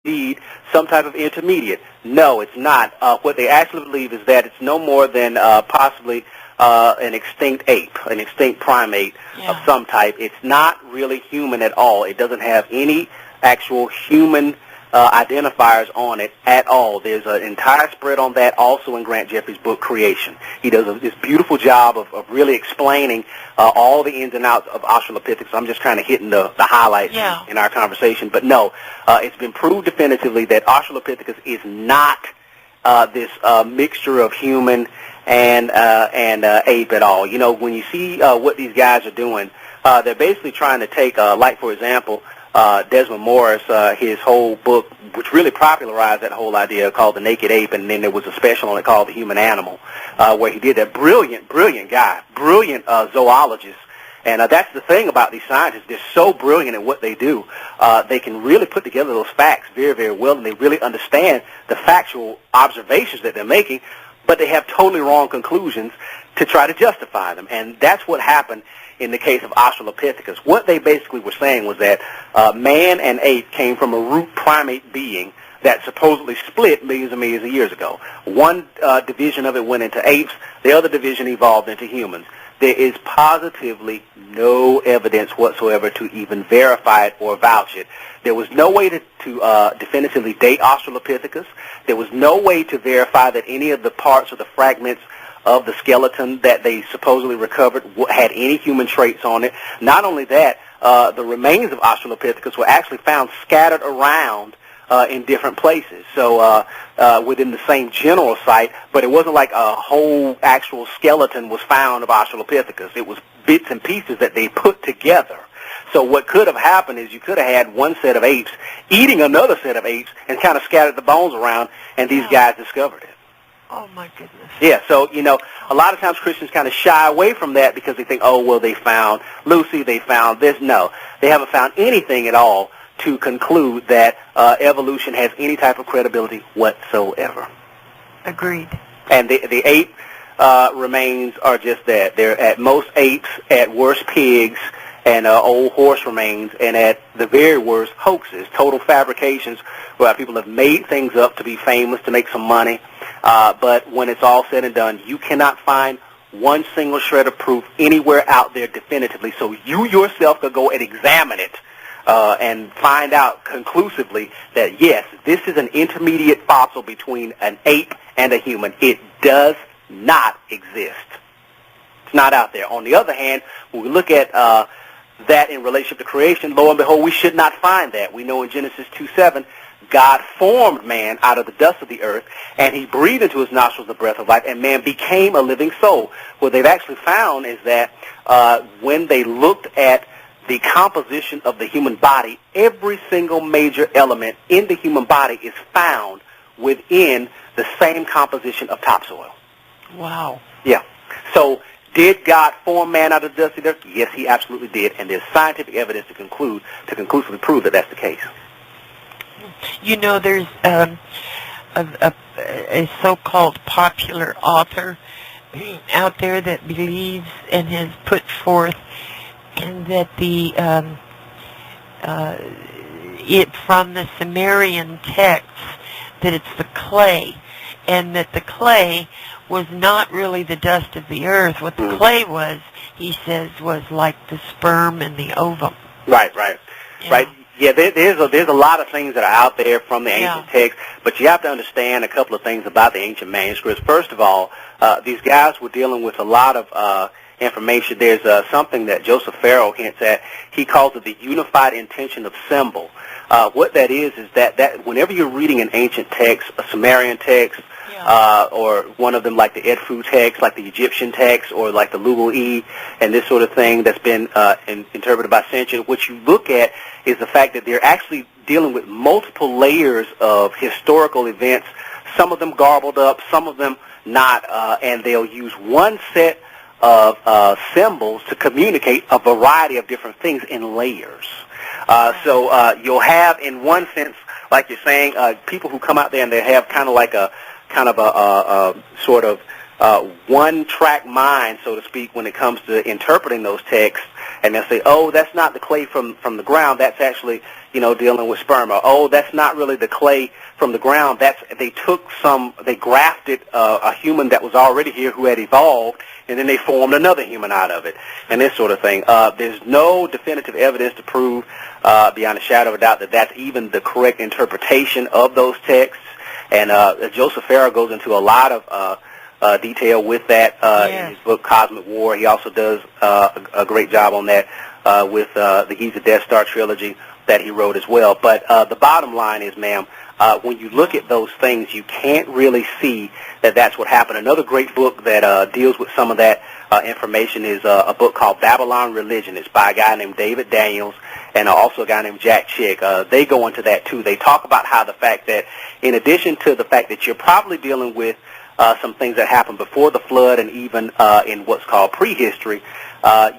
indeed some type of intermediate. No, it's not. What they actually believe is that it's no more than possibly an extinct ape, an extinct primate of some type. It's not really human at all. It doesn't have any actual human identifiers on it at all. There's an entire spread on that also in Grant Jeffries' book, Creation. He does this beautiful job of really explaining all the ins and outs of Australopithecus. I'm just kind of hitting the highlights in our conversation. But no, it's been proved definitively that Australopithecus is not this mixture of human and ape at all. You know, when you see what these guys are doing, they're basically trying to take, like, for example, Desmond Morris, his whole book, which really popularized that whole idea, called The Naked Ape, and then there was a special on it called The Human Animal, where he did that. Brilliant guy, brilliant zoologist. And that's the thing about these scientists. They're so brilliant at what they do. They can really put together those facts very, very well, and they really understand the factual observations that they're making, but they have totally wrong conclusions to try to justify them. And that's what happened in the case of Australopithecus. What they basically were saying was that man and ape came from a root primate being that supposedly split millions and millions of years ago. One division of it went into apes. The other division evolved into humans. There is positively no evidence whatsoever to even verify it or vouch it. There was no way to definitively date Australopithecus. There was no way to verify that any of the parts or the fragments of the skeleton that they supposedly recovered had any human traits on it. Not only that, the remains of Australopithecus were actually found scattered around in different places, so within the same general site, but it wasn't like a whole actual skeleton was found of Australopithecus. It was bits and pieces that they put together. So what could have happened is you could have had one set of apes eating another set of apes and kind of scattered the bones around, and these guys discovered it. Oh, my goodness. Yeah, so, you know, a lot of times Christians kind of shy away from that because they think, oh, well, they found Lucy, they found this. No, they haven't found anything at all to conclude that evolution has any type of credibility whatsoever. Agreed. And the ape remains are just that. They're at most apes, at worst pigs, and old horse remains, and at the very worst, hoaxes, total fabrications where people have made things up to be famous, to make some money. But when it's all said and done, you cannot find one single shred of proof anywhere out there definitively. So you yourself could go and examine it and find out conclusively that, yes, this is an intermediate fossil between an ape and a human. It does not exist. It's not out there. On the other hand, when we look at that in relationship to creation, lo and behold, we should not find that. We know in Genesis 2:7, God formed man out of the dust of the earth, and he breathed into his nostrils the breath of life, and man became a living soul. What they've actually found is that when they looked at the composition of the human body, every single major element in the human body is found within the same composition of topsoil. Wow. Yeah. So did God form man out of the dust of the earth? Yes, he absolutely did, and there's scientific evidence to conclusively prove that that's the case. You know, there's a so-called popular author out there that believes and has put forth that it from the Sumerian texts that it's the clay, and that the clay was not really the dust of the earth. What the clay was, he says, was like the sperm and the ovum. Right. Yeah, there's a lot of things that are out there from the ancient texts, but you have to understand a couple of things about the ancient manuscripts. First of all, these guys were dealing with a lot of information. There's something that Joseph Farrell hints at. He calls it the unified intention of symbol. What that is that whenever you're reading an ancient text, a Sumerian text, or one of them like the Edfu text, like the Egyptian text, or like the Lugal-E, and this sort of thing that's been interpreted by centuries, what you look at is the fact that they're actually dealing with multiple layers of historical events, some of them garbled up, some of them not, and they'll use one set of symbols to communicate a variety of different things in layers. So you'll have, in one sense, like you're saying, people who come out there and they have kind of a sort of one-track mind, so to speak, when it comes to interpreting those texts, and they'll say, oh, that's not the clay from the ground, that's actually, dealing with sperma. Oh, that's not really the clay from the ground. They grafted a human that was already here who had evolved, and then they formed another human out of it, and this sort of thing. There's no definitive evidence to prove beyond a shadow of a doubt that that's even the correct interpretation of those texts. And Joseph Farah goes into a lot of detail with that in his book Cosmic War. He also does a great job on that with the Giza Death Star trilogy that he wrote as well. But the bottom line is, ma'am, when you look at those things, you can't really see that that's what happened. Another great book that deals with some of that information is a book called Babylon Religion. It's by a guy named David Daniels and also a guy named Jack Chick. They go into that, too. They talk about how the fact that, in addition to the fact that you're probably dealing with some things that happened before the flood and even in what's called prehistory,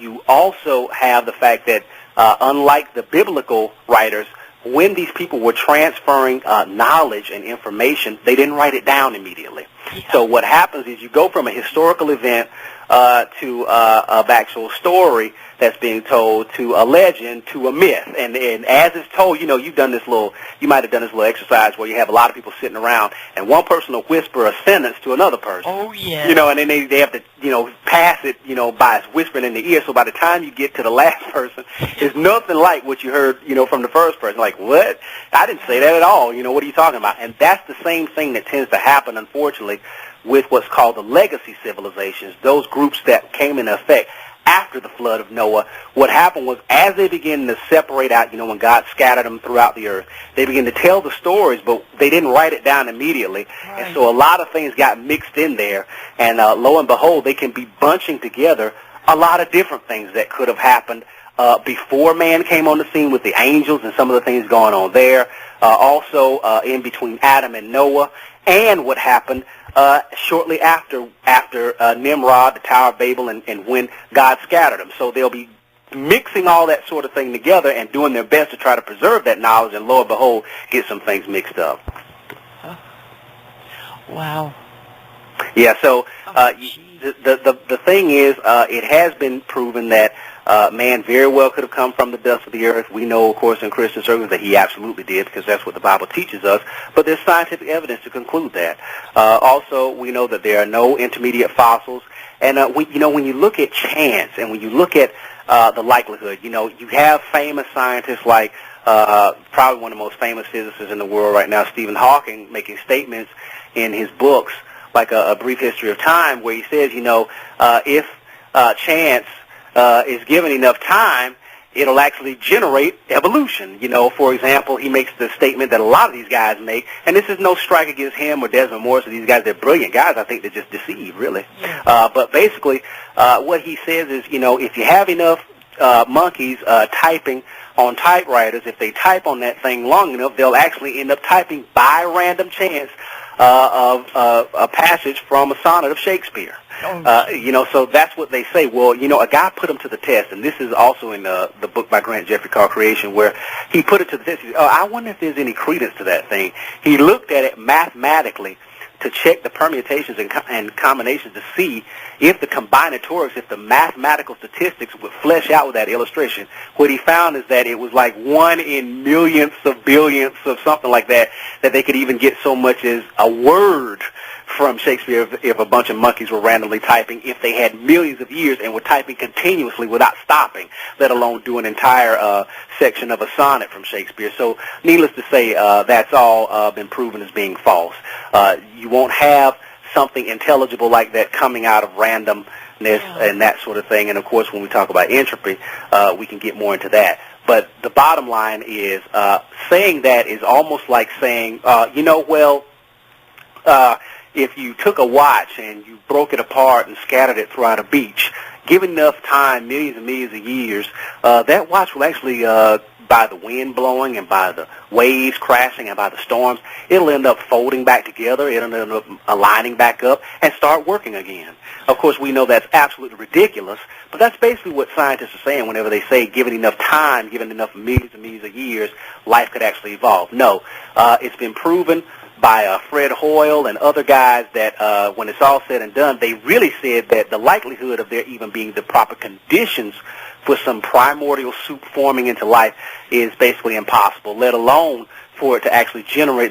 you also have the fact that, unlike the biblical writers, when these people were transferring knowledge and information, they didn't write it down immediately. Yeah. So what happens is you go from a historical event to an actual story that's being told, to a legend, to a myth. And as it's told, you might have done this little exercise where you have a lot of people sitting around, and one person will whisper a sentence to another person. Oh, yeah. And then they have to, pass it, by whispering in the ear. So by the time you get to the last person, it's nothing like what you heard, from the first person. Like, what? I didn't say that at all. What are you talking about? And that's the same thing that tends to happen, unfortunately, with what's called the legacy civilizations, those groups that came into effect after the flood of Noah. What happened was, as they began to separate out, when God scattered them throughout the earth, they began to tell the stories, but they didn't write it down immediately. Right. And so a lot of things got mixed in there, and lo and behold, they can be bunching together a lot of different things that could have happened before man came on the scene with the angels and some of the things going on there, also in between Adam and Noah, and what happened shortly after Nimrod, the Tower of Babel, and when God scattered them. So they'll be mixing all that sort of thing together and doing their best to try to preserve that knowledge, and lo and behold, get some things mixed up. Wow. Yeah, so the thing is, it has been proven that man very well could have come from the dust of the earth. We know, of course, in Christian circles that he absolutely did, because that's what the Bible teaches us. But there's scientific evidence to conclude that. Also, we know that there are no intermediate fossils. And when you look at chance and when you look at the likelihood, you have famous scientists like probably one of the most famous physicists in the world right now, Stephen Hawking, making statements in his books like A Brief History of Time, where he says, if chance is given enough time, it'll actually generate evolution. For example, he makes the statement that a lot of these guys make, and this is no strike against him or Desmond Morris or these guys. They're brilliant guys. I think they're just deceived, really. Yeah. But basically, what he says is, if you have enough monkeys typing on typewriters, if they type on that thing long enough, they'll actually end up typing by random chance of a passage from a sonnet of Shakespeare. So that's what they say. Well, a guy put them to the test, and this is also in the book by Grant Jeffrey called Creation, where he put it to the test. He said, I wonder if there's any credence to that thing. He looked at it mathematically to check the permutations and combinations to see if the combinatorics, if the mathematical statistics would flesh out with that illustration. What he found is that it was like 1 in millionths of billionths of something like that, that they could even get so much as a word from Shakespeare if a bunch of monkeys were randomly typing, if they had millions of years and were typing continuously without stopping, let alone do an entire section of a sonnet from Shakespeare. So needless to say, that's all been proven as being false. You won't have something intelligible like that coming out of randomness and that sort of thing. And, of course, when we talk about entropy, we can get more into that. But the bottom line is saying that is almost like saying, if you took a watch and you broke it apart and scattered it throughout a beach, given enough time, millions and millions of years, that watch will actually, by the wind blowing and by the waves crashing and by the storms, it'll end up folding back together, it'll end up aligning back up and start working again. Of course, we know that's absolutely ridiculous, but that's basically what scientists are saying whenever they say given enough time, given enough millions and millions of years, life could actually evolve. No, it's been proven by Fred Hoyle and other guys that when it's all said and done, they really said that the likelihood of there even being the proper conditions for some primordial soup forming into life is basically impossible, let alone for it to actually generate